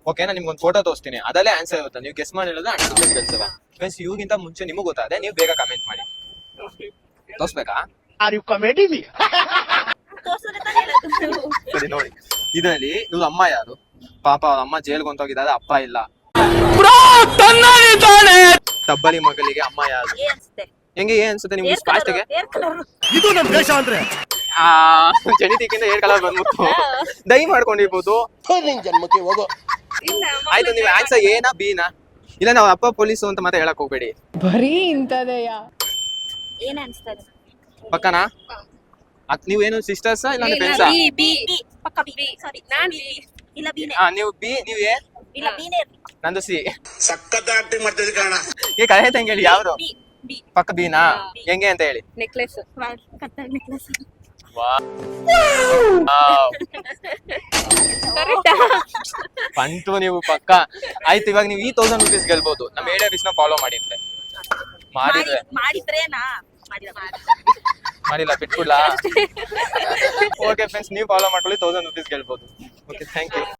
okay ನಾನು ನಿಮ್ಗೆ ಒಂದು ಫೋಟೋ ತೋರಿಸ್ತೀನಿ ಅದಲ್ಲೇ ಆನ್ಸರ್ ಇರುತ್ತೆ ನೀವು ಗೆಸ್ ಮಾಡಿ ಹೇಳಿದ್ರೆ 100 ರೂಪೀಸ್ ಗೆಲ್ತವೆ ಫ್ರೆಂಡ್ಸ್ ಇವ್ಗಿಂತ ಮುಂಚೆ ನಿಮಗೆ ಗೊತ್ತಾದೆ ನೀವು ಬೇಗ ಕಮೆಂಟ್ ಮಾಡಿ ತೋರಿಸ್ಬೇಕಾ ಸರಿ ನೋಡಿ ಇದರಲ್ಲಿ ಇವ್ರ ಅಮ್ಮ ಯಾರು ಪಾಪ ಅವ್ರ ಅಮ್ಮ ಜೈಲ್ಗೆ ಹೊಂಟೋಗಿದ್ದಾರೆ ಅಪ್ಪ ಇಲ್ಲ ತಬ್ಬಲಿ ಮಗಳಿಗೆ ಅಮ್ಮ ಯಾರು ಹೆಂಗೆ ಏನ್ ಅನ್ಸುತ್ತೆ ನಿಮ್ಗೆ ಫಾಸ್ಟ್ಗೆ ಇದು ನಮ್ ದೇಶ ಅಂದ್ರೆ ಜನಿತಿಕ್ಕಿಂತ ಏರ್ ಕಲರ್ ಬಂದ್ಬಿಟ್ಟು ದೈ ಮಾಡ್ಕೊಂಡಿರ್ಬೋದು ಜನ್ಮಕ್ಕೆ ಹೋಗೋ ಆಯ್ತು ನೀವು ಆನ್ಸರ್ ಏನಾ ಬಿನಾ ಇಲ್ಲ ನಾವು ಅಪ್ಪ ಪೊಲೀಸು ಅಂತ ಮತ್ತೆ ಹೇಳಕ್ ಹೋಗ್ಬೇಡಿ ಬರೀ ಇಂತದೆಯ ಏನ್ ಅನ್ಸ್ತದೆ ಪಕ್ಕನಾ ನೀವೇನು ಸಿಸ್ಟರ್ಸ್ ಇಲ್ಲ ಫ್ರೆಂಡ್ಸಾ ಪಕ್ಕ ಬಿ ಸಾರಿ ನಾನ್ ಇಲ್ಲ ಬಿನೇ ನೀವು ಬಿ ನೀವು ಎ ಇಲ್ಲ ಬಿನೇ ನಂದು ಸಿ ಸಖತ್ ಆಕ್ಟಿಂಗ್ ಮಾಡ್ತಿದ್ದೆ ಕಾರಣ ಈ ಕರೆ ಹೆಂಗೆ ಹೇಳಿ ಯಾವ್ದು ಬಿ ಬಿ ಪಕ್ಕ ಬಿನಾ ಹೆಂಗೆ ಅಂತ ಹೇಳಿ ನೆಕ್ಲೆಸ್ ಕತ್ತಲ್ ನೆಕ್ಲೆಸ್ ಬಂತು ನೀವು ಪಕ್ಕ ಆಯ್ತು ಇವಾಗ ನೀವು ಈ 1000 ರೂಪೀಸ್ ಗೆಲ್ಬಹುದು ನಮ್ಮ ಏರಿಯಾ ನ ಫಾಲೋ ಮಾಡಿದ್ರೆ ಮಾಡಿದ್ರೇನಾ ಮಾಡಿಲ್ಲ ಬಿಟ್ಬಿಡ್ಲಾ ಓಕೆ ಫ್ರೆಂಡ್ಸ್ ನೀವು ಫಾಲೋ ಮಾಡ್ಕೊಳ್ಳಿ 1000 ರೂಪೀಸ್ ಗೆಲ್ಬಹುದು ಓಕೆ ಥ್ಯಾಂಕ್ ಯು